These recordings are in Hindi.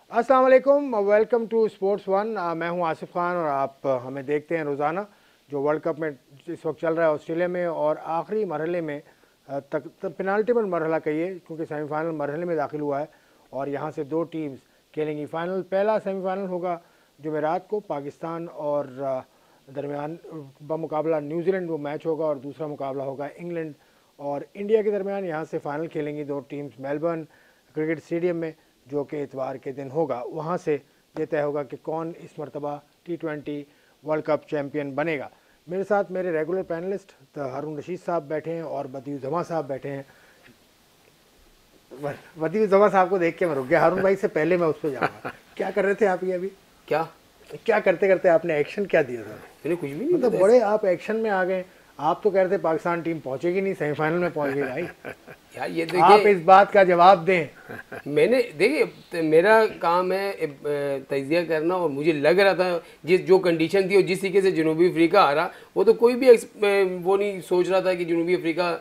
अस्सलाम वालेकुम, वेलकम टू स्पोर्ट्स वन। मैं हूं आसिफ खान और आप हमें देखते हैं रोज़ाना जो वर्ल्ड कप में इस वक्त चल रहा है ऑस्ट्रेलिया में, और आखिरी मरहले में तक पेनाल्टीमेट मरहला कहिए, क्योंकि सेमीफाइनल मरहले में दाखिल हुआ है और यहाँ से दो टीम्स खेलेंगी फाइनल। पहला सेमीफाइनल होगा जुमेरात को पाकिस्तान और दरमियान बमुकाबला न्यूजीलैंड वो मैच होगा, और दूसरा मुकाबला होगा इंग्लैंड और इंडिया के दरमियान। यहाँ से फाइनल खेलेंगी दो टीम्स मेलबर्न क्रिकेट स्टेडियम में, जो कि इतवार के दिन होगा। वहाँ से ये तय होगा कि कौन इस मरतबा T20 वर्ल्ड कप चैम्पियन बनेगा। मेरे साथ मेरे रेगुलर पैनलिस्ट हारून रशीद साहब बैठे हैं और बदीउज़्ज़मा साहब बैठे हैं। बदीउज़्ज़मा साहब को देख के मैं रुक गया। हारून भाई से पहले मैं उस पर जाऊँगा। क्या कर रहे थे आप ये अभी? क्या करते करते आपने एक्शन क्या दिया था? मैंने कुछ भी नहीं, मतलब बड़े आप एक्शन में आ गए। आप तो कह रहे थे पाकिस्तान टीम पहुंचेगी नहीं, सेमीफाइनल में पहुंच गई भाई। यार ये आप देखिए, इस बात का जवाब दें। मैंने देखिए मेरा काम है तजिया करना, और मुझे लग रहा था जिस जो कंडीशन थी और जिस तरीके से जनूबी अफ्रीका आ रहा, वो तो कोई भी वो नहीं सोच रहा था कि जनूबी अफ्रीका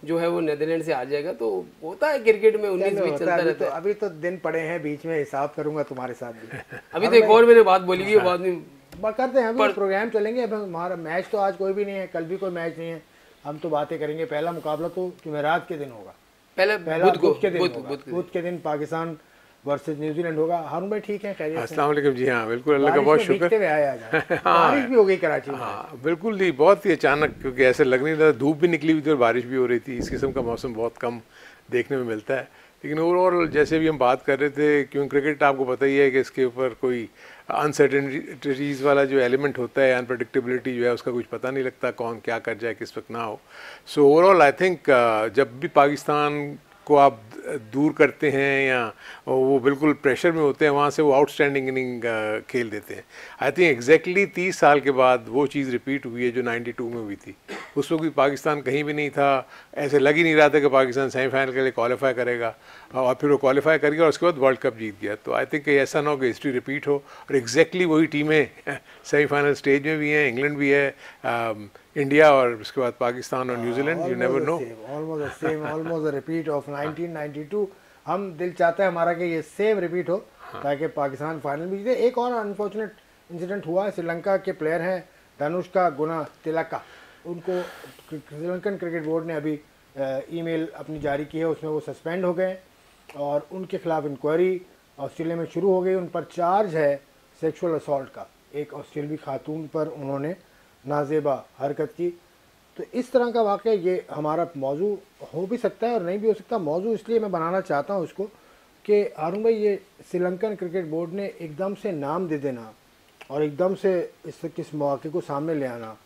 जो है वो नीदरलैंड से आ जाएगा। तो होता है क्रिकेट में 19-20 चलता रहता है। अभी तो दिन पड़े हैं बीच में, हिसाब करूंगा तुम्हारे साथ भी। अभी तो एक और मैंने बात बोली हुई है, बाद में करते हैं। अभी प्रोग्राम चलेंगे। अब हमारा मैच तो आज कोई भी नहीं है, कल भी कोई मैच नहीं है। हम तो बातें करेंगे। पहला मुकाबला तो जुमेरात के दिन होगा, पहला बुध के दिन पाकिस्तान वर्सेस न्यूजीलैंड होगा। हारून भाई ठीक है? खैरियत? अस्सलाम वालेकुम जी। हाँ बिल्कुल, अल्लाह का बहुत शुक्र। बारिश भी हो गई कराची में। हाँ बिल्कुल ही, बहुत ही अचानक, क्योंकि ऐसे लग नहीं रहा, धूप भी निकली हुई थी और बारिश भी हो रही थी। इस किस्म का मौसम बहुत कम देखने में मिलता है। लेकिन ओवरऑल जैसे भी हम बात कर रहे थे, क्योंकि क्रिकेट आपको पता ही है कि इसके ऊपर कोई अनसर्टेनिटीज़ वाला जो एलिमेंट होता है, अनप्रडिक्टेबिलिटी जो है, उसका कुछ पता नहीं लगता कौन क्या कर जाए किस वक्त ना हो। सो ओवरऑल आई थिंक जब भी पाकिस्तान को आप दूर करते हैं या वो बिल्कुल प्रेशर में होते हैं, वहाँ से वो आउटस्टैंडिंग इनिंग खेल देते हैं। आई थिंक एग्जैक्टली 30 साल के बाद वो चीज़ रिपीट हुई है जो 92 में हुई थी। उस वक्त भी पाकिस्तान कहीं भी नहीं था, ऐसे लग ही नहीं रहा था कि पाकिस्तान सेमीफाइनल के लिए क्वालिफाई करेगा, और फिर वो क्वालिफाई कर गया और उसके बाद वर्ल्ड कप जीत गया। तो आई थिंक ऐसा ना हो कि हिस्ट्री रिपीट हो, और एग्जैक्टली वही टीमें सेमीफाइनल स्टेज में भी हैं। इंग्लैंड भी है, इंडिया, और उसके बाद पाकिस्तान और New Zealand. You never know, almost repeat of 1992। हम दिल चाहता है हमारा कि ये सेम रिपीट हो, ताकि पाकिस्तान फाइनल में जीते। एक और अनफॉर्चुनेट इंसिडेंट हुआ है। श्रीलंका के प्लेयर हैं धनुष्का गुणतिलका, उनको श्रीलंकन क्रिकेट बोर्ड ने अभी ईमेल अपनी जारी की है, उसमें वो सस्पेंड हो गए और उनके खिलाफ इंक्वायरी ऑस्ट्रेलिया में शुरू हो गई। उन पर चार्ज है सेक्सुअल असॉल्ट का। एक ऑस्ट्रेलवी खातून पर उन्होंने नाजेबा हरकत की। तो इस तरह का वाक़या ये हमारा मौजू हो भी सकता है और नहीं भी हो सकता। मौजू इसलिए मैं बनाना चाहता हूँ उसको कि हारून भाई, ये श्रीलंकन क्रिकेट बोर्ड ने एकदम से नाम दे देना और एकदम से किस मौके को सामने ले आना,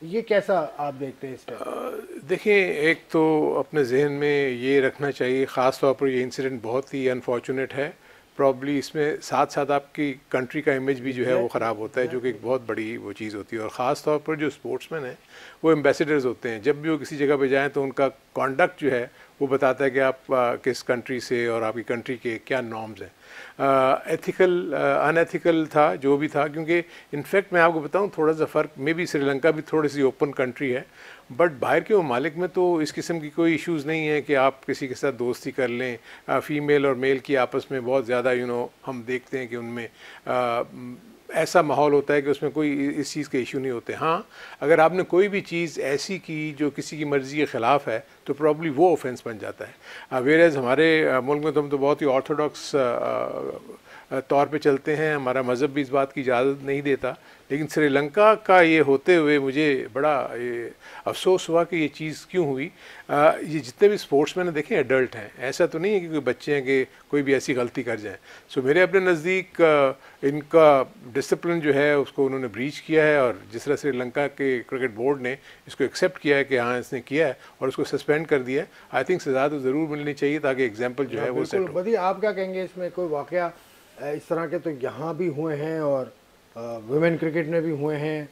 ये कैसा आप देखते हैं इस टाइम? देखिए, एक तो अपने जहन में ये रखना चाहिए, ख़ास तौर पर ये इंसिडेंट बहुत ही अनफॉर्चुनेट है। प्रॉब्ली इसमें साथ साथ आपकी कंट्री का इमेज भी जो है वो ख़राब होता है, जो कि एक बहुत बड़ी वो चीज़ होती है। और ख़ास तौर पर जो स्पोर्ट्समैन हैं वो एम्बेसडर्स होते हैं। जब भी वो किसी जगह पे जाएं तो उनका कॉन्डक्ट जो है वो बताता है कि आप किस कंट्री से और आपकी कंट्री के क्या नॉर्म्स हैं। एथिकल अनएथिकल था जो भी था, क्योंकि इनफैक्ट मैं आपको बताऊं, थोड़ा सा फ़र्क, मे बी श्रीलंका भी थोड़ी सी ओपन कंट्री है, बट बाहर के ममालिक में तो इस किस्म की कोई इश्यूज़ नहीं है कि आप किसी के साथ दोस्ती कर लें। फ़ीमेल और मेल की आपस में बहुत ज़्यादा हम देखते हैं कि उनमें ऐसा माहौल होता है कि उसमें कोई इस चीज़ के इशू नहीं होते। हाँ, अगर आपने कोई भी चीज़ ऐसी की जो किसी की मर्ज़ी के ख़िलाफ़ है तो प्रॉब्ली वो ऑफेंस बन जाता है। वेयरएज़ हमारे मुल्क में तो हम तो बहुत ही ऑर्थोडॉक्स तौर पे चलते हैं, हमारा मज़हब भी इस बात की इजाज़त नहीं देता। लेकिन श्रीलंका का ये होते हुए मुझे बड़ा ये अफसोस हुआ कि ये चीज़ क्यों हुई। ये जितने भी स्पोर्ट्समैन हैं देखें एडल्ट हैं, ऐसा तो नहीं है कि कोई बच्चे हैं कि कोई भी ऐसी गलती कर जाए। सो मेरे अपने नज़दीक इनका डिसिप्लिन जो है उसको उन्होंने ब्रीच किया है, और जिस तरह श्रीलंका के क्रिकेट बोर्ड ने इसको एक्सेप्ट किया है कि हाँ इसने किया है और उसको सस्पेंड कर दिया है, आई थिंक सज़ा तो ज़रूर मिलनी चाहिए ताकि एग्जाम्पल जो है वो सेट हो। बदी, आप क्या कहेंगे इसमें? कोई वाक़या इस तरह के तो यहाँ भी हुए हैं और वुमेन क्रिकेट में भी हुए हैं।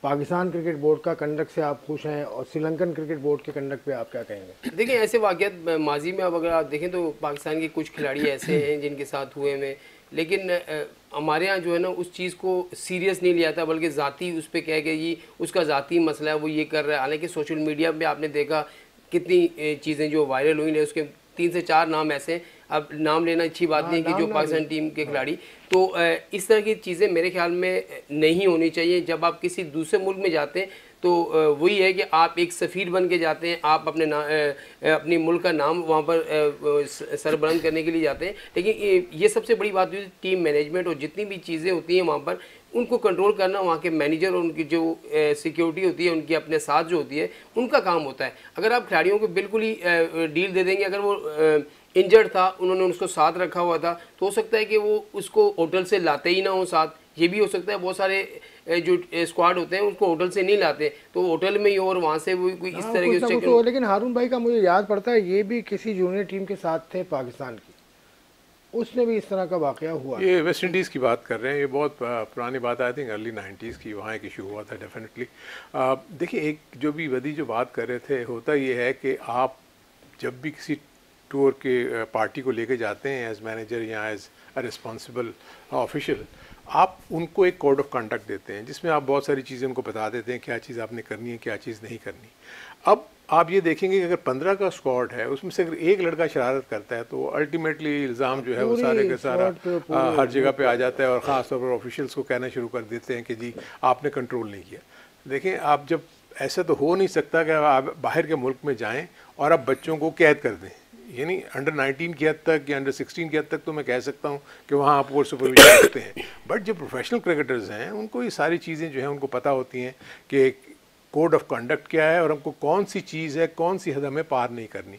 पाकिस्तान क्रिकेट बोर्ड का कंडक्ट से आप खुश हैं, और श्रीलंकन क्रिकेट बोर्ड के कंडक्ट पे आप क्या कहेंगे? देखिए, ऐसे वाक़यात माजी में अब अगर आप देखें तो पाकिस्तान के कुछ खिलाड़ी ऐसे हैं जिनके साथ हुए में, लेकिन हमारे यहाँ जो है ना उस चीज़ को सीरियस नहीं लिया था, बल्कि ज़ाती उस पर कह के ये उसका ज़ाती मसला है, वो ये कर रहा है। हालांकि सोशल मीडिया पे आपने देखा कितनी चीज़ें जो वायरल हुई, उसके 3 से 4 नाम ऐसे हैं, अब नाम लेना अच्छी बात नहीं है कि जो पाकिस्तान टीम के खिलाड़ी, तो इस तरह की चीज़ें मेरे ख्याल में नहीं होनी चाहिए। जब आप किसी दूसरे मुल्क में जाते हैं तो वही है कि आप एक सफ़ीर बन के जाते हैं, आप अपनी मुल्क का नाम वहाँ पर सरबुलंद करने के लिए जाते हैं। लेकिन ये सबसे बड़ी बात हुई टीम मैनेजमेंट और जितनी भी चीज़ें होती हैं वहाँ पर उनको कंट्रोल करना वहाँ के मैनेजर और उनकी जो सिक्योरिटी होती है, उनकी अपने साथ जो होती है, उनका काम होता है। अगर आप खिलाड़ियों को बिल्कुल ही डील दे देंगे, अगर वो इंजर्ड था, उन्होंने उसको साथ रखा हुआ था, तो हो सकता है कि वो उसको होटल से लाते ही ना हो साथ, ये भी हो सकता है। बहुत सारे जो स्क्वाड होते हैं उनको होटल से नहीं लाते, तो होटल में ही और वहाँ से वो कोई इस तरह के तो, लेकिन हारून भाई का मुझे याद पड़ता है ये भी किसी जूनियर टीम के साथ थे पाकिस्तान की, उसने भी इस तरह का वाकया हुआ। ये वेस्ट इंडीज़ की बात कर रहे हैं, ये बहुत पुरानी बात आई थिंक अर्ली 90s की, वहाँ एक इशू हुआ था डेफिनेटली। देखिए एक जो भी वदी जो बात कर रहे थे, होता ये है कि आप जब भी किसी टूर के पार्टी को लेके जाते हैं एज मैनेजर या एज अ रिस्पॉन्सिबल ऑफिशियल, आप उनको एक कोड ऑफ कंडक्ट देते हैं जिसमें आप बहुत सारी चीज़ें उनको बता देते हैं, क्या चीज़ आपने करनी है, क्या चीज़ नहीं करनी। अब आप ये देखेंगे कि अगर 15 का स्क्वाड है, उसमें से अगर एक लड़का शरारत करता है तो अल्टीमेटली इल्ज़ाम जो है वो सारे का सारा हर जगह पे आ जाता है, और ख़ास तौर पर ऑफिशियल्स को कहना शुरू कर देते हैं कि जी आपने कंट्रोल नहीं किया। देखें, आप जब ऐसा तो हो नहीं सकता कि आप बाहर के मुल्क में जाएँ और आप बच्चों को कैद कर दें, यानी अंडर 19 की हद तक या अंडर 16 की हद तक तो मैं कह सकता हूँ कि वहाँ आप वो सुपरविजन करते हैं, बट जो प्रोफेशनल क्रिकेटर्स हैं उनको ये सारी चीज़ें जो हैं उनको पता होती हैं कि कोड ऑफ कंडक्ट क्या है और हमको कौन सी चीज़ है, कौन सी हद हमें पार नहीं करनी।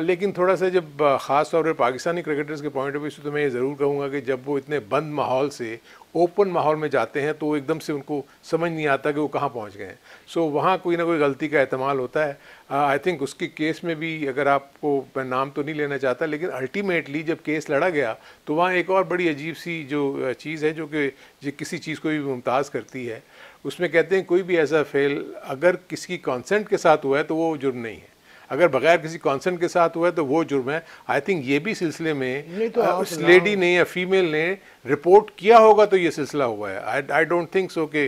लेकिन थोड़ा सा जब ख़ास तौर पर पाकिस्तानी क्रिकेटर्स के पॉइंट ऑफ व्यू से तो मैं ये ज़रूर कहूँगा कि जब वो इतने बंद माहौल से ओपन माहौल में जाते हैं तो एकदम से उनको समझ नहीं आता कि वो कहाँ पहुँच गए हैं। सो वहाँ कोई ना कोई गलती का एहतमाल होता है। आई थिंक उसके केस में भी, अगर आपको मैं नाम तो नहीं लेना चाहता, लेकिन अल्टीमेटली जब केस लड़ा गया तो वहाँ एक और बड़ी अजीब सी जो चीज़ है जो कि किसी चीज़ को भी मुमताज़ करती है, उसमें कहते हैं कोई भी ऐसा फेल अगर किसी कंसेंट के साथ हुआ है तो वो जुर्म नहीं है, अगर बगैर किसी कंसेंट के साथ हुआ है तो वो जुर्म है। आई थिंक ये भी सिलसिले में तो उस लेडी ने या फीमेल ने रिपोर्ट किया होगा तो ये सिलसिला हुआ है। आई डोंट थिंक सो कि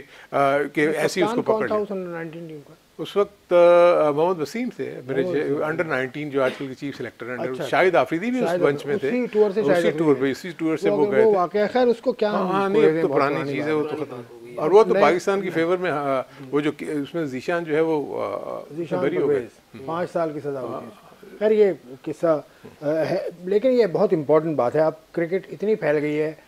ऐसी उसको पकड़ लिया। उस वक्त मोहम्मद वसीम थे मेरे अंडर 19 जो आजकल के चीफ सिलेक्टर हैं, शाहिद आफरीदी भी उस मंच में थे, उसी टूर से वो गए थे। खैर उसको क्या, नहीं तो पुरानी चीज़ है, वो तो खत्म, और वो तो पाकिस्तान की फेवर में वो जो उसमें जीशान जो है वो बरी हो गए, 5 साल की सजा हुई। खैर ये किस्सा है, लेकिन ये बहुत इंपॉर्टेंट बात है। अब क्रिकेट इतनी फैल गई है,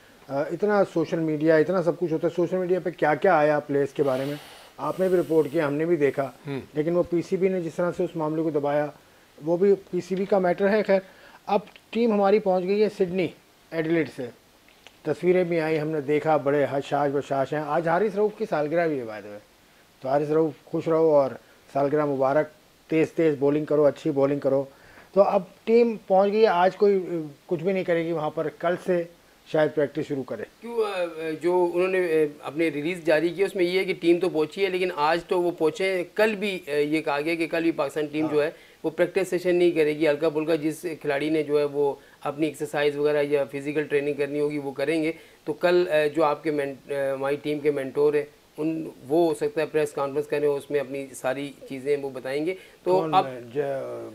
इतना सोशल मीडिया, इतना सब कुछ होता है, सोशल मीडिया पे क्या क्या आया प्लेयर्स के बारे में आपने भी रिपोर्ट किया, हमने भी देखा, लेकिन वो पीसीबी ने जिस तरह से उस मामले को दबाया, वो भी पीसीबी का मैटर है। खैर अब टीम हमारी पहुंच गई है सिडनी एडिलेड से, तस्वीरें भी आई, हमने देखा, बड़े हशाश बशाश हैं। आज हारिस रऊफ की सालगिरह भी है बाय द वे, तो हारिस रऊफ खुश रहो और सालगिरह मुबारक, तेज़ तेज़ बॉलिंग करो, अच्छी बॉलिंग करो। तो अब टीम पहुंच गई है, आज कोई कुछ भी नहीं करेगी वहाँ पर, कल से शायद प्रैक्टिस शुरू करे। क्यों जो उन्होंने अपने रिलीज़ जारी की उसमें ये है कि टीम तो पहुंची है, लेकिन आज तो वो पहुंचे, कल भी ये कहा गया कि कल भी पाकिस्तान टीम जो है वो प्रैक्टिस सेशन नहीं करेगी, हल्का फुल्का जिस खिलाड़ी ने जो है वो अपनी एक्सरसाइज वगैरह या फिजिकल ट्रेनिंग करनी होगी वो करेंगे। तो कल जो आपके हमारी टीम के मेंटोर है वो हो सकता है प्रेस कॉन्फ्रेंस करें, उसमें अपनी सारी चीज़ें वो बताएंगे। तो अब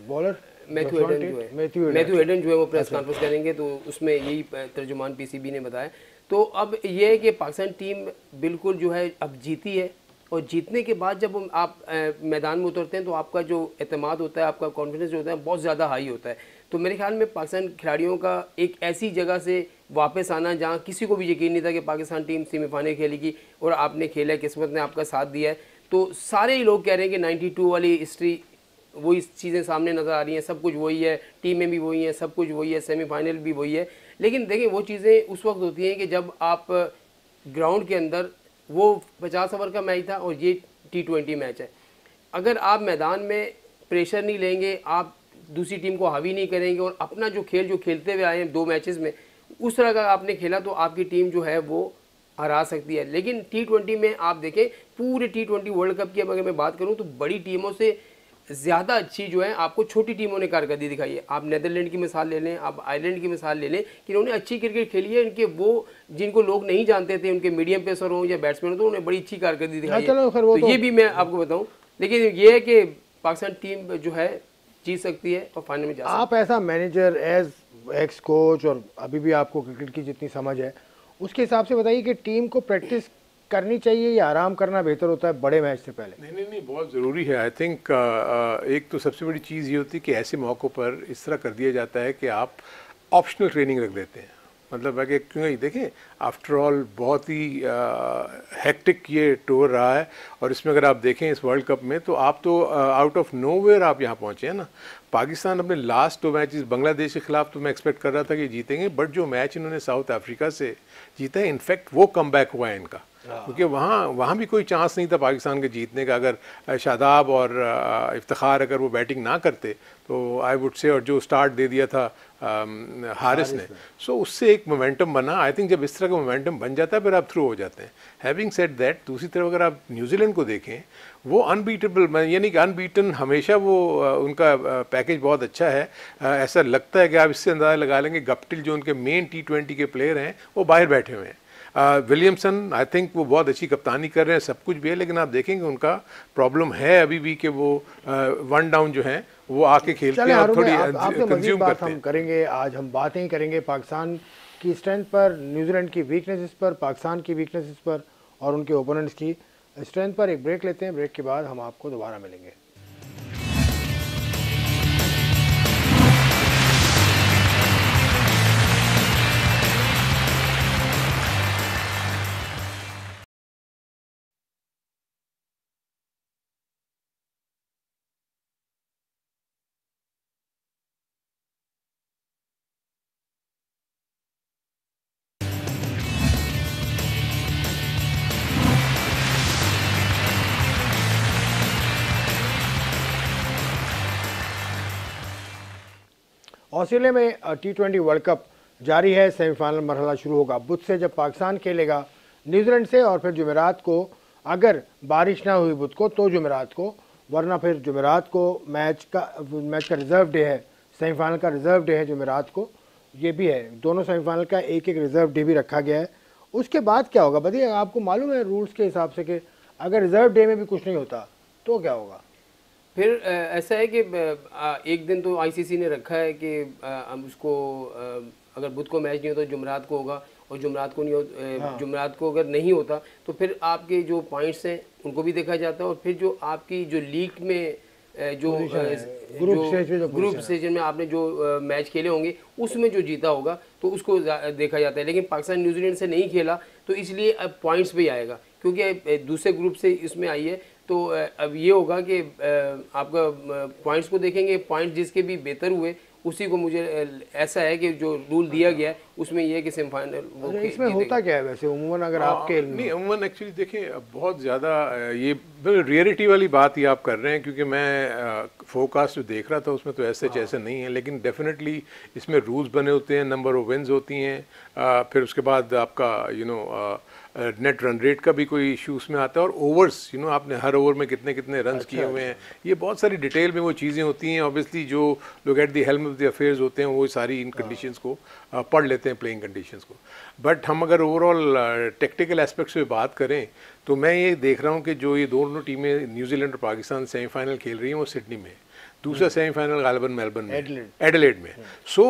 बॉलर मैथ्यू हेडन जो है वो प्रेस कॉन्फ्रेंस करेंगे, तो उसमें यही तर्जुमान पीसीबी ने बताया। तो अब ये है कि पाकिस्तान टीम बिल्कुल जो है अब जीती है, और जीतने के बाद जब आप मैदान में उतरते हैं तो आपका जो एतमाद होता है, आपका कॉन्फिडेंस जो होता है बहुत ज़्यादा हाई होता है। तो मेरे ख्याल में पाकिस्तान खिलाड़ियों का एक ऐसी जगह से वापस आना जहाँ किसी को भी यकीन नहीं था कि पाकिस्तान टीम सेमीफाइनल खेलेगी, और आपने खेला है, किस्मत ने आपका साथ दिया है। तो सारे ही लोग कह रहे हैं कि 92 वाली हिस्ट्री वही चीज़ें सामने नज़र आ रही हैं, सब कुछ वही है, टीमें भी वही हैं, सब कुछ वही है, सेमीफाइनल भी वही है। लेकिन देखिए वो चीज़ें उस वक्त होती हैं कि जब आप ग्राउंड के अंदर, वो 50 ओवर का मैच था और ये T20 मैच है, अगर आप मैदान में प्रेशर नहीं लेंगे, आप दूसरी टीम को हावी नहीं करेंगे और अपना जो खेल जो खेलते हुए आए हैं 2 मैचेस में उस तरह का आपने खेला, तो आपकी टीम जो है वो हरा सकती है। लेकिन T20 में आप देखें, पूरे T20 वर्ल्ड कप की अगर मैं बात करूं तो बड़ी टीमों से ज़्यादा अच्छी जो है आपको छोटी टीमों ने कारकर्दगी दिखाई है। आप नेदरलैंड की मिसाल ले लें, आप आयरलैंड की मिसाल ले लें कि उन्होंने अच्छी क्रिकेट खेली है। इनके वो जिनको लोग नहीं जानते थे, उनके मीडियम पेसर हों या बैट्समैन हो, तो उन्होंने बड़ी अच्छी कारकर्दगी दिखाई है। तो ये भी मैं आपको बताऊं, लेकिन ये है कि पाकिस्तान टीम जो है जीत सकती है और फाइनल में जा आप ऐसा मैनेजर एज एक्स कोच और अभी भी आपको क्रिकेट की जितनी समझ है उसके हिसाब से बताइए कि टीम को प्रैक्टिस करनी चाहिए या आराम करना बेहतर होता है बड़े मैच से पहले? नहीं, बहुत ज़रूरी है। आई थिंक एक तो सबसे बड़ी चीज़ ये होती है कि ऐसे मौक़ों पर इस तरह कर दिया जाता है कि आप ऑप्शनल ट्रेनिंग रख देते हैं। मतलब है कि क्योंकि देखें आफ्टर ऑल बहुत ही हेक्टिक ये टूर रहा है और इसमें अगर आप देखें इस वर्ल्ड कप में तो आप तो आउट ऑफ नोवेयर आप यहाँ पहुँचे हैं ना। पाकिस्तान अपने लास्ट 2 मैचेस बांग्लादेश के खिलाफ तो मैं एक्सपेक्ट कर रहा था कि जीतेंगे, बट जो मैच इन्होंने साउथ अफ्रीका से जीता है इनफैक्ट वो कम बैक हुआ है इनका, क्योंकि वहाँ भी कोई चांस नहीं था पाकिस्तान के जीतने का। अगर शादाब और इफ्तिखार अगर वो बैटिंग ना करते तो आई वुड से, और जो स्टार्ट दे दिया था हारिस ने, सो उससे एक मोमेंटम बना। आई थिंक जब इस तरह का मोमेंटम बन जाता है फिर आप थ्रू हो जाते हैं। हैविंग सेड दैट, दूसरी तरफ अगर आप न्यूजीलैंड को देखें वो अनबीटेबल, यानी कि अनबीटन हमेशा वो उनका पैकेज बहुत अच्छा है। ऐसा लगता है कि आप इससे अंदाज़ा लगा लेंगे गप्टिल जो उनके मेन T20 के प्लेयर हैं वो बाहर बैठे हुए हैं। विलियमसन आई थिंक वो बहुत अच्छी कप्तानी कर रहे हैं, सब कुछ भी है, लेकिन आप देखेंगे उनका प्रॉब्लम है अभी भी कि वो 1 डाउन जो है वो आके खेलते हैं और थोड़ी कंज्यूम करते हैं। हम करेंगे आज, हम बातें करेंगे पाकिस्तान की स्ट्रेंथ पर, न्यूजीलैंड की वीकनेसेस पर, पाकिस्तान की वीकनेसेस पर और उनके ओपोनेंट्स की स्ट्रेंथ पर। एक ब्रेक लेते हैं, ब्रेक के बाद हम आपको दोबारा मिलेंगे। ऑस्ट्रेलिया में T20 वर्ल्ड कप जारी है, सेमीफाइनल मरहला शुरू होगा बुध से जब पाकिस्तान खेलेगा न्यूजीलैंड से, और फिर जुमेरात को अगर बारिश ना हुई बुध को तो जुमेरात को, वरना फिर जुमेरात को मैच का रिजर्व डे है, सेमीफाइनल का रिजर्व डे है जुमेरात को। ये भी है, दोनों सेमीफाइनल का एक रिजर्व डे भी रखा गया है। उसके बाद क्या होगा बताइए, आपको मालूम है रूल्स के हिसाब से कि अगर रिजर्व डे में भी कुछ नहीं होता तो क्या होगा? फिर ऐसा है कि एक दिन तो आईसीसी ने रखा है कि हम उसको अगर बुध को मैच नहीं होता तो जुमरात को होगा, और जुमरात को नहीं हो जुमरात को अगर नहीं होता तो फिर आपके जो पॉइंट्स हैं उनको भी देखा जाता है, और फिर जो आपकी जो लीग में जो ग्रुप स्टेज में आपने जो मैच खेले होंगे उसमें जो जीता होगा तो उसको देखा जाता है। लेकिन पाकिस्तान न्यूजीलैंड से नहीं खेला तो इसलिए अब पॉइंट्स पे आएगा, क्योंकि दूसरे ग्रुप से इसमें आई है। तो अब ये होगा कि आपका पॉइंट्स को देखेंगे, पॉइंट जिसके भी बेहतर हुए उसी को, मुझे ऐसा है कि जो रूल दिया गया है उसमें ये है कि सेमीफाइनल वो इसमें होता क्या है वैसे उमूमन, अगर आपके नहीं उमूमन एक्चुअली देखिए बहुत ज़्यादा ये रियलिटी वाली बात ही आप कर रहे हैं, क्योंकि मैं फोरकास्ट जो देख रहा था उसमें तो ऐसे नहीं है, लेकिन डेफिनेटली इसमें रूल्स बने होते हैं, नंबर ऑफ विन्स होती हैं, फिर उसके बाद आपका नेट रन रेट का भी कोई इशू उसमें आता है, और ओवर्स आपने हर ओवर में कितने कितने रन किए हुए हैं, ये बहुत सारी डिटेल में वो चीज़ें होती हैं। ऑब्वियसली जो लोग at the helm of the affairs होते हैं वो सारी इन कंडीशंस को पढ़ लेते हैं, प्लेइंग कंडीशंस को। बट हम अगर ओवरऑल टेक्निकल एस्पेक्ट से बात करें तो मैं ये देख रहा हूँ कि जो ये दोनों टीमें न्यूजीलैंड और पाकिस्तान सेमीफाइनल खेल रही हैं वो सिडनी में, दूसरा सेमीफाइनल गालिबन मेलबर्न में, एडिलेड में। सो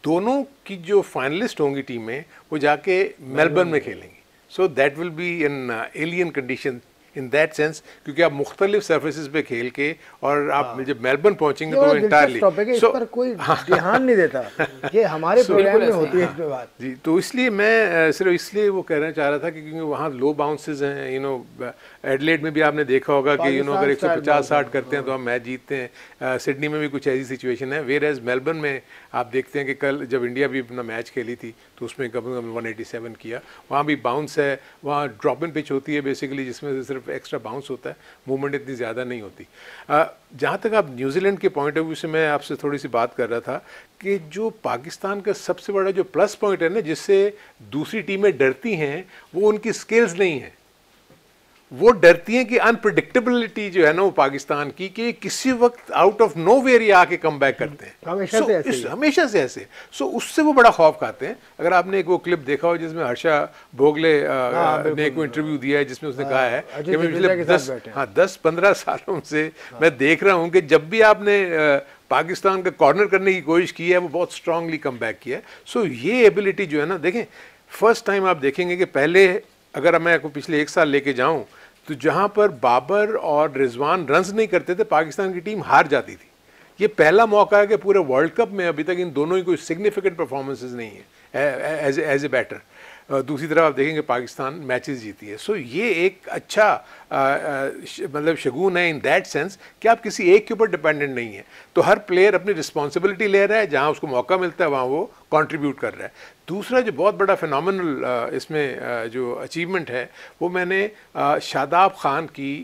दोनों की जो फाइनलिस्ट होंगी टीमें वो जाके मेलबर्न में खेलेंगी। So that will be an alien condition in that sense, क्योंकि आप मुख्तलिफ सर्फेसिस पे खेल के और आप जब मेलबर्न पहुंचेंगे तो इंटायरली इस पर कोई ध्यान नहीं देता, ये हमारे प्रोग्राम में होती है इस पे बात जी। तो इसलिए मैं सिर्फ इसलिए वो कहना चाह रहा था कि क्योंकि वहाँ लो बाउंसेस हैं, एडिलेड में भी आपने देखा होगा कि अगर 150-60 करते हैं तो हम मैच जीतते हैं। सिडनी में भी कुछ ऐसी सिचुएशन है, वेयर एज मेलबर्न में आप देखते हैं कि कल जब इंडिया भी अपना मैच खेली थी तो उसमें कम से कम 187 किया, वहाँ भी बाउंस है, वहाँ ड्रॉप इन पिच होती है बेसिकली, जिसमें से सिर्फ एक्स्ट्रा बाउंस होता है, मूवमेंट इतनी ज़्यादा नहीं होती। जहाँ तक आप न्यूजीलैंड के पॉइंट ऑफ व्यू से मैं आपसे थोड़ी सी बात कर रहा था कि जो पाकिस्तान का सबसे बड़ा जो प्लस पॉइंट है ना, जिससे दूसरी टीमें डरती हैं, वो उनकी स्किल्स नहीं है, वो डरती हैं कि अनप्रेडिक्टेबिलिटी जो है ना वो पाकिस्तान की, कि किसी वक्त आउट ऑफ नोवेयर ये आके कम बैक करते हैं, हमेशा से ऐसे। सो उससे वो बड़ा खौफ खाते हैं। अगर आपने एक वो क्लिप देखा हो जिसमें हर्षा भोगले ने एक इंटरव्यू दिया है जिसमें उसने कहा है कि मैं पिछले 10-15 सालों से मैं देख रहा हूँ कि जब भी आपने पाकिस्तान का कॉर्नर करने की कोशिश की है, वो बहुत स्ट्रांगली कम बैक किया है। सो ये एबिलिटी जो है ना, देखें फर्स्ट टाइम आप देखेंगे कि पहले अगर मैं आपको पिछले 1 साल लेके जाऊं तो जहां पर बाबर और रिजवान रन्स नहीं करते थे पाकिस्तान की टीम हार जाती थी। ये पहला मौका है कि पूरे वर्ल्ड कप में अभी तक इन दोनों की कोई सिग्निफिकेंट परफॉर्मेंसेस नहीं है एज ए बैटर। दूसरी तरफ आप देखेंगे पाकिस्तान मैचेस जीती है। सो ये एक अच्छा मतलब शगुन है इन दैट सेंस कि आप किसी एक के ऊपर डिपेंडेंट नहीं है, तो हर प्लेयर अपनी रिस्पॉन्सिबिलिटी ले रहा है, जहां उसको मौका मिलता है वहां वो कंट्रीब्यूट कर रहा है। दूसरा जो बहुत बड़ा फिनोमिनल इसमें जो अचीवमेंट है वो मैंने शादाब खान की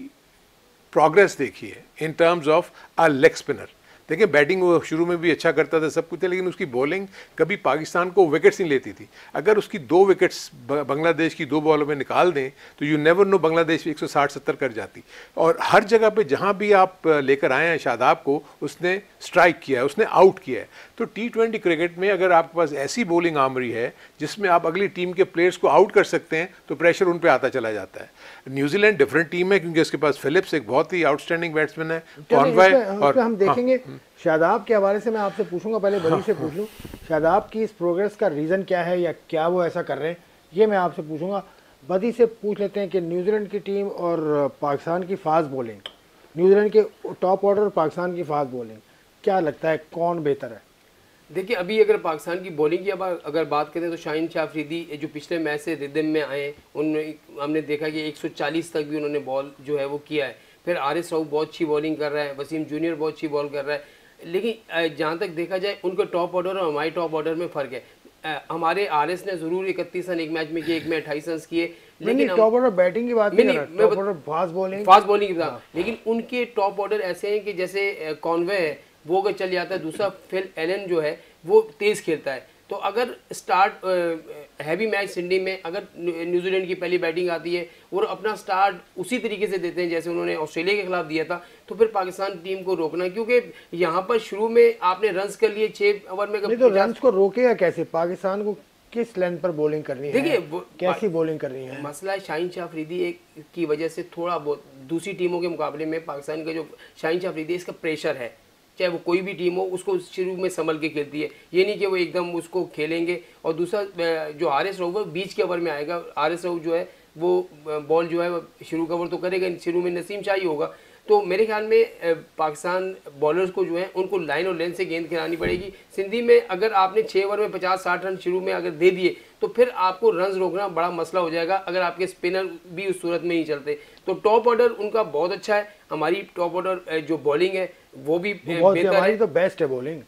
प्रोग्रेस देखी है in terms of a leg spinner. देखिए बैटिंग वो शुरू में भी अच्छा करता था, सब कुछ था, लेकिन उसकी बॉलिंग कभी पाकिस्तान को विकेट्स नहीं लेती थी। अगर उसकी 2 विकेट्स बांग्लादेश की 2 बॉलों में निकाल दें तो यू नेवर नो बांग्लादेश 160-70 कर जाती। और हर जगह पे जहां भी आप लेकर आए हैं शादाब को, उसने स्ट्राइक किया है, उसने आउट किया है। तो T20 क्रिकेट में अगर आपके पास ऐसी बॉलिंग आमरी है जिसमें आप अगली टीम के प्लेयर्स को आउट कर सकते हैं तो प्रेशर उन पर आता चला जाता है। न्यूजीलैंड डिफरेंट टीम है क्योंकि उसके पास फिलिप्स एक बहुत ही आउटस्टैंडिंग बैट्समैन है, कॉनवॉय और हम देखेंगे। शादाब के हवाले से मैं आपसे पूछूंगा, पहले बड़ी से पूछ लूँ शादाब की इस प्रोग्रेस का रीज़न क्या है या क्या वो ऐसा कर रहे हैं, ये मैं आपसे पूछूंगा। बदी से पूछ लेते हैं कि न्यूजीलैंड की टीम और पाकिस्तान की फास्ट बॉलिंग, न्यूजीलैंड के टॉप ऑर्डर और पाकिस्तान की फास्ट बॉलिंग, क्या लगता है कौन बेहतर है? देखिए अभी अगर पाकिस्तान की बॉलिंग की अगर बात करें तो शाहीन शाह अफरीदी जो पिछले मैच से रिदम में आए, उन हमने देखा कि 140 तक भी उन्होंने बॉल जो है वो किया है। फिर आरिस रऊफ बहुत अच्छी बॉलिंग कर रहा है, वसीम जूनियर बहुत अच्छी बॉल कर रहा है। लेकिन जहाँ तक देखा जाए उनके टॉप ऑर्डर और हमारे टॉप ऑर्डर में फ़र्क है। हमारे आरएस ने ज़रूर 31 रन एक मैच में किए, एक में 28 रन किए, लेकिन टॉप ऑर्डर बैटिंग की बात नहीं कर रहा, टॉप ऑर्डर फास्ट बॉलिंग की बात। लेकिन उनके टॉप ऑर्डर ऐसे हैं कि जैसे कॉनवे है वो अगर चल जाता है, दूसरा फिल एलन जो है वो तेज़ खेलता है। तो अगर स्टार्ट हैवी मैच सिडनी में अगर न्यूजीलैंड की पहली बैटिंग आती है और अपना स्टार्ट उसी तरीके से देते हैं जैसे उन्होंने ऑस्ट्रेलिया के खिलाफ दिया था, तो फिर पाकिस्तान टीम को रोकना, क्योंकि यहाँ पर शुरू में आपने रन्स कर लिए 6 ओवर में। नहीं तो रन्स को रोकेगा कैसे? पाकिस्तान को किस लेंथ पर बॉलिंग करनी है, देखिए कैसी बॉलिंग करनी है? मसला है शाहीन शाह अफरीदी एक की वजह से थोड़ा बहुत दूसरी टीमों के मुकाबले में पाकिस्तान का जो शाहीन शाह अफरीदी इसका प्रेशर है, चाहे वो कोई भी टीम हो उसको शुरू में संभल के खेलती है, ये नहीं कि वो एकदम उसको खेलेंगे। और दूसरा जो आरिस रऊफ बीच के ओवर में आएगा, आरिस रऊफ जो है वो बॉल जो है शुरू का ओवर तो करेगा, शुरू में नसीम शाही होगा। तो मेरे ख्याल में पाकिस्तान बॉलर्स को जो है उनको लाइन और लेंथ से गेंद खिलानी पड़ेगी। सिंधी में अगर आपने 6 ओवर में 50-60 रन शुरू में अगर दे दिए तो फिर आपको रन्स रोकना बड़ा मसला हो जाएगा, अगर आपके स्पिनर भी उस सूरत में ही चलते। तो टॉप ऑर्डर उनका बहुत अच्छा है, हमारी टॉप ऑर्डर जो बॉलिंग है वो भी बेहतर है, तो बेस्ट है बॉलिंग,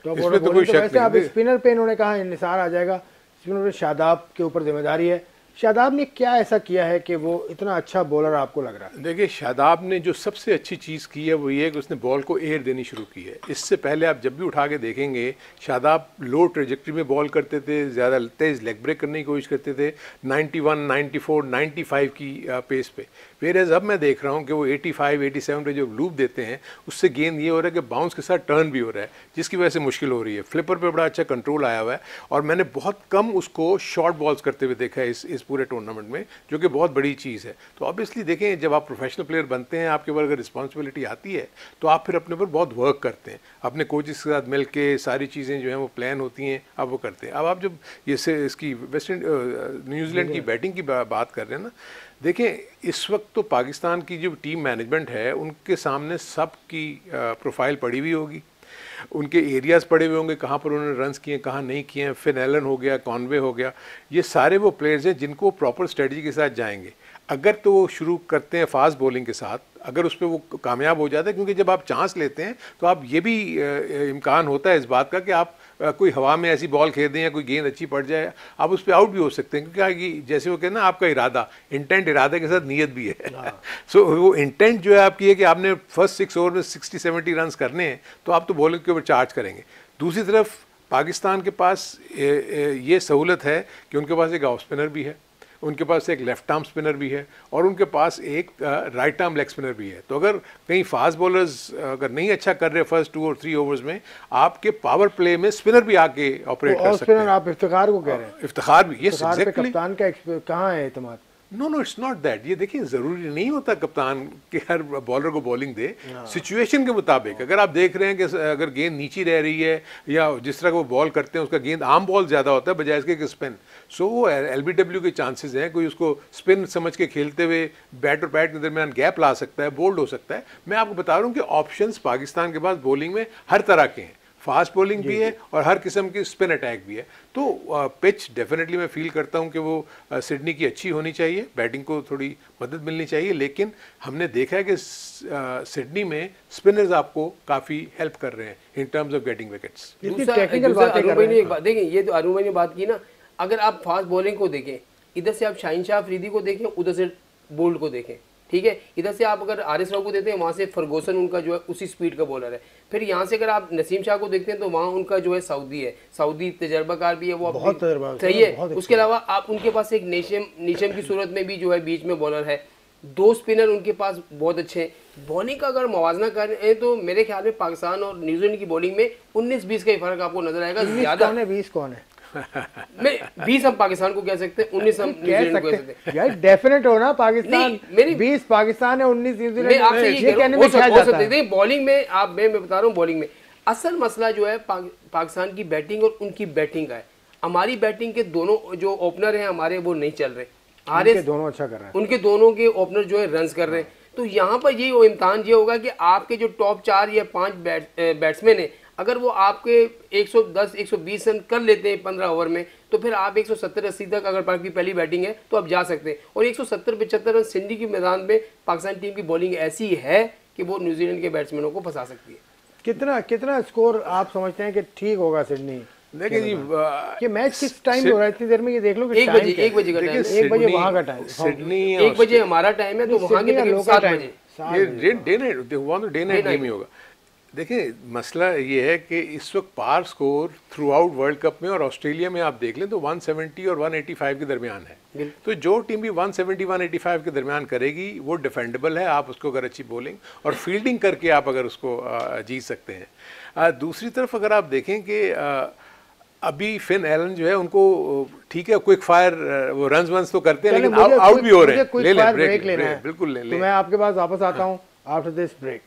टॉप ऑर्डर बॉलिंग तो बेस्ट है। अब स्पिनर पे इन्होंने कहा निसार आ जाएगा, स्पिनर पे शादाब के ऊपर जिम्मेदारी है। शादाब ने क्या ऐसा किया है कि वो इतना अच्छा बॉलर आपको लग रहा है? देखिए शादाब ने जो सबसे अच्छी चीज़ की है वो ये है कि उसने बॉल को एयर देनी शुरू की है। इससे पहले आप जब भी उठा के देखेंगे शादाब लो ट्रेजेक्ट्री में बॉल करते थे, ज़्यादा तेज़ लेग ब्रेक करने की कोशिश करते थे 91, 94, 95 की पेस पे। फिर अब मैं देख रहा हूँ कि वो 85, 87 पे जो लूप देते हैं उससे गेंद ये हो रहा है कि बाउंस के साथ टर्न भी हो रहा है, जिसकी वजह से मुश्किल हो रही है। फ्लिपर पे बड़ा अच्छा कंट्रोल आया हुआ है और मैंने बहुत कम उसको शॉर्ट बॉल्स करते हुए देखा है इस पूरे टूर्नामेंट में, जो कि बहुत बड़ी चीज़ है। तो ऑब्वियसली देखें जब आप प्रोफेशनल प्लेयर बनते हैं, आपके ऊपर अगर रिस्पॉन्सिबिलिटी आती है तो आप फिर अपने ऊपर बहुत वर्क करते हैं, अपने कोचेस के साथ मिल के सारी चीज़ें जो हैं वो प्लान होती हैं, आप वो करते हैं। अब आप जब ये इसकी न्यूजीलैंड की बैटिंग की बात कर रहे हैं ना, देखें इस वक्त तो पाकिस्तान की जो टीम मैनेजमेंट है उनके सामने सब की प्रोफाइल पड़ी हुई होगी, उनके एरियाज़ पड़े हुए होंगे कहाँ पर उन्होंने रन्स किए कहाँ नहीं किए हैं। फिन एलन हो गया, कॉनवे हो गया, ये सारे वो प्लेयर्स हैं जिनको प्रॉपर स्ट्रेटजी के साथ जाएंगे। अगर तो वो शुरू करते हैं फास्ट बॉलिंग के साथ, अगर उस पर वो कामयाब हो जाता है, क्योंकि जब आप चांस लेते हैं तो आप ये भी इम्कान होता है इस बात का कि आप कोई हवा में ऐसी बॉल खेल दें या कोई गेंद अच्छी पड़ जाए, आप उस पर आउट भी हो सकते हैं, क्योंकि जैसे वो कहते हैं ना आपका इरादा, इंटेंट इरादे के साथ नीयत भी है। सो वो इंटेंट जो है आपकी है कि आपने फर्स्ट 6 ओवर में 60-70 रन करने हैं, तो आप तो बॉलिंग के ऊपर चार्ज करेंगे। दूसरी तरफ पाकिस्तान के पास ये सहूलत है कि उनके पास एक ऑफ स्पिनर भी है, उनके पास एक लेफ्ट आर्म स्पिनर भी है और उनके पास एक राइट आर्म लेग स्पिनर भी है। तो अगर कहीं फास्ट बॉलर्स अगर नहीं अच्छा कर रहे फर्स्ट 2 और 3 ओवर्स में, आपके पावर प्ले में स्पिनर भी आके ऑपरेट कर सकते हैं। आप इफ्तिखार को कह रहे हैं? इफ्तिखार भी, यस एग्जैक्टली। कप्तान का कहाँ है एतमाद? No it's not that. ये देखिए ज़रूरी नहीं होता कप्तान कि हर बॉलर को बॉलिंग दे, सिचुएशन के मुताबिक। अगर आप देख रहे हैं कि अगर गेंद नीची रह रही है या जिस तरह वो बॉल करते हैं उसका गेंद आम बॉल ज़्यादा होता है बजाय इसके कि स्पिन, सो वो LBW के चांसेस हैं, कोई उसको स्पिन समझ के खेलते हुए बैट और बैट के दरमियान गैप ला सकता है, बोल्ड हो सकता है। मैं आपको बता रहा हूँ कि ऑप्शंस पाकिस्तान के पास बॉलिंग में हर तरह के हैं, फास्ट बॉलिंग भी है और हर किस्म की स्पिन अटैक भी है। तो पिच डेफिनेटली मैं फील करता हूं कि वो सिडनी की अच्छी होनी चाहिए, बैटिंग को थोड़ी मदद मिलनी चाहिए, लेकिन हमने देखा है कि सिडनी में स्पिनर्स आपको काफ़ी हेल्प कर रहे हैं in terms of getting wickets. Arun भाई ने एक बात देखें, ये तो अरुण भाई ने बात की ना, अगर आप फास्ट बॉलिंग को देखें, इधर से आप शाहीन शाह अफरीदी को देखें, उधर से बोल्ट को देखें, ठीक है। इधर से आप अगर आरिस राव को देते हैं, वहाँ से फर्गूसन उनका जो है उसी स्पीड का बॉलर है। फिर यहाँ से अगर आप नसीम शाह को देखते हैं तो वहाँ उनका जो है सऊदी है, सऊदी तजर्बाकार भी है, वो बहुत सही है। उसके अलावा आप उनके पास एक नीशम की सूरत में भी जो है बीच में बॉलर है, 2 स्पिनर उनके पास बहुत अच्छे हैं। बॉलिंग का अगर मवाजना करें तो मेरे ख्याल में पाकिस्तान और न्यूजीलैंड की बॉलिंग में 19-20 का ही फर्क आपको नजर आएगा। ज्यादा 20 कौन है? मैं 20 हम पाकिस्तान को कह सकते हैं, 19 हम न्यूजीलैंड को कह सकते हैं। यार डेफिनेट हो ना, पाकिस्तान 20 पाकिस्तान है, 19 न्यूजीलैंड। मैं आपसे ये कहने में क्या जाता है, बॉलिंग में आप मैं बता रहा हूँ, बॉलिंग में असल मसला जो है पाकिस्तान की बैटिंग और उनकी बैटिंग का है। हमारी बैटिंग के दोनों जो ओपनर हैं हमारे वो नहीं चल रहे, उनके दोनों अच्छा कर रहे हैं, उनके दोनों के ओपनर जो है रन्स कर रहे हैं। तो यहाँ पर ये इम्तिहान ये होगा कि आपके जो टॉप 4 या 5 बैट्समैन हैं, अगर वो आपके 110-120 रन कर लेते हैं 15 ओवर में, तो फिर आप 170-80 तक अगर आपकी पहली बैटिंग है तो आप जा सकते हैं। और 170-75 रन सिंधी के मैदान में पाकिस्तान टीम की बॉलिंग ऐसी है कि वो न्यूजीलैंड के बैट्समैनों को फंसा सकती है। कितना स्कोर आप समझते हैं कि ठीक होगा सिडनी? देखिए जी, ये मैच किस टाइम हो रहा है इतनी देर में? ये देख लो कि 1 बजे का टाइम है, 1 बजे वहाँ का टाइम, सिडनी 1 बजे हमारा टाइम है, तो वहाँ के तकरीबन 7 बजे ये डे नाइट गेम ही होगा। देखिए मसला ये है कि इस वक्त पार स्कोर थ्रू आउट वर्ल्ड कप में और ऑस्ट्रेलिया में आप देख लें तो 170 और 185 के दरमियान है। तो जो टीम भी 170-185 के दरमियान करेगी वो डिफेंडेबल है, आप उसको अगर अच्छी बॉलिंग और फील्डिंग करके आप अगर उसको जीत सकते हैं। दूसरी तरफ अगर आप देखें कि अभी फिन एलन जो है उनको ठीक है क्विक फायर वो रन्स तो करते हैं, लेकिन आउट भी हो रहे हैं। ले लें ब्रेक लेना है, बिल्कुल ले लें। तो मैं आपके पास वापस आता हूँ आफ्टर दिस ब्रेक।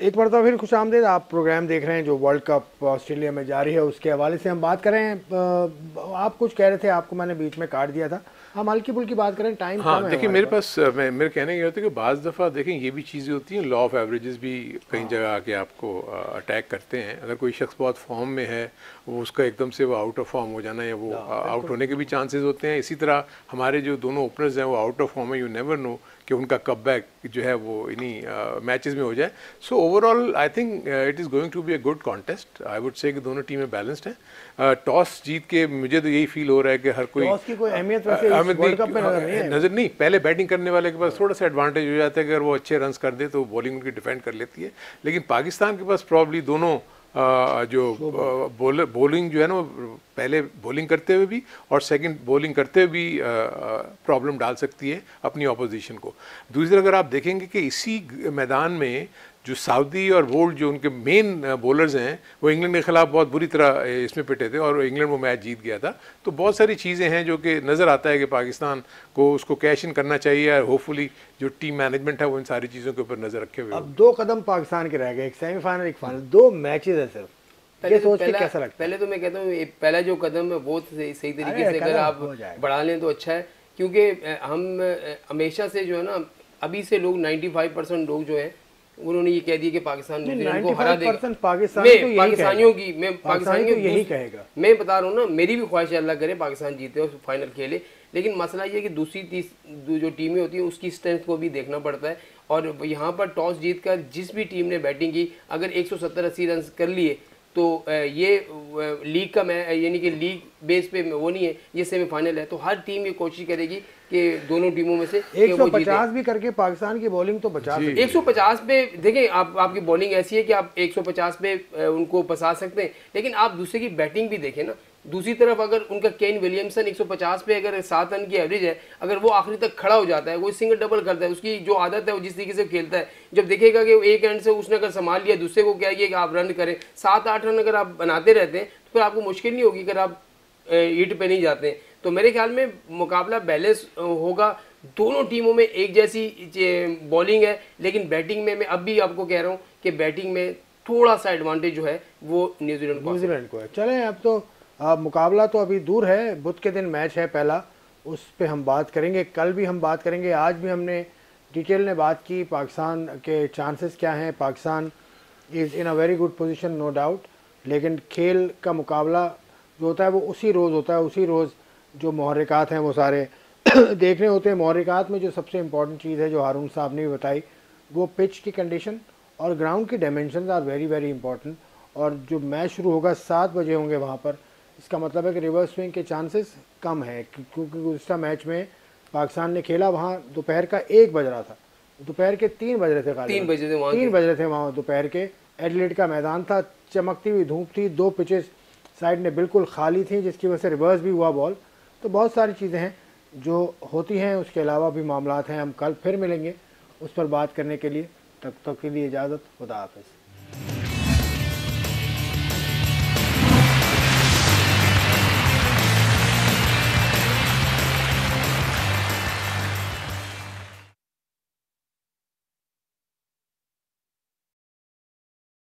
एक बार तो फिर खुश आमदीद। आप प्रोग्राम देख रहे हैं जो वर्ल्ड कप ऑस्ट्रेलिया में जारी है, उसके हवाले से हम बात कर रहे हैं। आप कुछ कह रहे थे, आपको मैंने बीच में काट दिया था। हम हल्की फुल्की बात करें, टाइम हाँ देखिए मेरे पास मेरे कहने की होता है कि बाज़ दफ़ा देखें ये भी चीज़ें होती हैं, लॉ ऑफ एवरेजेस भी कई जगह आके आपको अटैक करते हैं। अगर कोई शख्स बहुत फॉर्म में है, वो उसका एकदम से वो आउट ऑफ फॉर्म हो जाना या वो आउट होने के भी चांसेस होते हैं। इसी तरह हमारे जो दोनों ओपनर्स हैं वो आउट ऑफ फॉर्म है, यू नेवर नो कि उनका कम बैक जो है वो इन्हीं मैचेस में हो जाए। So overall I think it is going to be a good contest. I would say कि दोनों टीमें बैलेंस्ड हैं। टॉस जीत के मुझे तो यही फील हो रहा है कि हर कोई अहमियत वर्ल्ड कप में नजर नहीं, पहले बैटिंग करने वाले के पास थोड़ा सा एडवांटेज हो जाता है कि अगर वो अच्छे रन्स कर दे तो बॉलिंग उनकी डिफेंड कर लेती है। लेकिन पाकिस्तान के पास प्रॉब्ली दोनों जो बॉलिंग जो है ना, पहले बॉलिंग करते हुए भी और सेकंड बॉलिंग करते हुए भी प्रॉब्लम डाल सकती है अपनी ऑपोजिशन को। दूसरी तरफ अगर आप देखेंगे कि इसी मैदान में जो सऊदी और बोल्ट जो उनके मेन बॉलर्स हैं वो इंग्लैंड के खिलाफ बहुत बुरी तरह इसमें पिटे थे और इंग्लैंड वो मैच जीत गया था। तो बहुत सारी चीज़ें हैं जो कि नज़र आता है कि पाकिस्तान को उसको कैश इन करना चाहिए और होपफुली जो टीम मैनेजमेंट है वो इन सारी चीज़ों के ऊपर नज़र रखे हुए। अब 2 कदम पाकिस्तान के रह गए, एक सेमीफाइनल एक फाइनल, 2 मैचेज है सिर्फ। ये सोच के कैसा लगता है? पहले तो मैं कहता हूँ पहला जो कदम है वो सही तरीके से अगर आप बढ़ा लें तो अच्छा है, क्योंकि हम हमेशा से जो है ना, अभी से लोग 95% लोग जो है उन्होंने ये कह दिया कि पाकिस्तान न्यूजीलैंड को हरा देगा। पाकिस्तानियों की यही कहेगा। मैं बता रहा हूँ ना, मेरी भी ख्वाहिश है अल्लाह करे पाकिस्तान जीते और फाइनल खेले। लेकिन मसला ये कि दूसरी जो टीमें होती हैं उसकी स्ट्रेंथ को भी देखना पड़ता है। और यहाँ पर टॉस जीत कर जिस भी टीम ने बैटिंग की, अगर 170-80 रन कर लिए तो ये लीग का यानी कि लीग बेस पे वो नहीं है, ये सेमीफाइनल है, तो हर टीम ये कोशिश करेगी कि दोनों टीमों में से 150 भी करके पाकिस्तान की बॉलिंग तो बचा सकते हैं। 150 पे देखें, आपकी बॉलिंग ऐसी है कि आप 150 पे उनको फंसा सकते हैं, लेकिन आप दूसरे की बैटिंग भी देखें ना। दूसरी तरफ अगर उनका केन विलियमसन 150 पे अगर 7 रन की एवरेज है, अगर वो आखिरी तक खड़ा हो जाता है, कोई सिंगल डबल करता है, उसकी जो आदत है वो जिस तरीके से खेलता है, जब देखेगा कि एक एंड से उसने अगर संभाल लिया, दूसरे को क्या है कि आप रन करें, 7-8 रन अगर आप बनाते रहते हैं तो फिर आपको मुश्किल नहीं होगी अगर आप हिट पे नहीं जाते हैं। तो मेरे ख्याल में मुकाबला बैलेंस होगा, दोनों टीमों में एक जैसी बॉलिंग है, लेकिन बैटिंग में मैं अब भी आपको कह रहा हूँ कि बैटिंग में थोड़ा सा एडवांटेज जो है वो न्यूजीलैंड को है। चलें, अब तो मुकाबला तो अभी दूर है, बुध के दिन मैच है पहला, उस पे हम बात करेंगे, कल भी हम बात करेंगे, आज भी हमने डिटेल में बात की पाकिस्तान के चांसेस क्या हैं। Pakistan is in a very good position no doubt, लेकिन खेल का मुकाबला जो होता है वो उसी रोज़ होता है, उसी रोज़ जो मुहर्रिकात हैं वो सारे देखने होते हैं। मुहर्रिकात में जो सबसे इम्पॉर्टेंट चीज़ है जो हारून साहब ने भी बताई, वो पिच की कंडीशन और ग्राउंड की dimension are very very important. और जो मैच शुरू होगा 7 बजे होंगे वहाँ पर, इसका मतलब है कि रिवर्स स्विंग के चांसेस कम है, क्योंकि गुज़श्ता मैच में पाकिस्तान ने खेला वहाँ दोपहर का 1 बज रहा था, दोपहर के 3 बज रहे थे, 3 बज रहे थे वहाँ दोपहर के। एडिलेड का मैदान था, चमकती हुई धूप थी, 2 पिचेस साइड ने बिल्कुल खाली थी, जिसकी वजह से रिवर्स भी हुआ बॉल। तो बहुत सारी चीज़ें हैं जो होती हैं, उसके अलावा भी मामलात हैं। हम कल फिर मिलेंगे उस पर बात करने के लिए, तब तक के लिए इजाज़त, खुदा हाफ़िज़।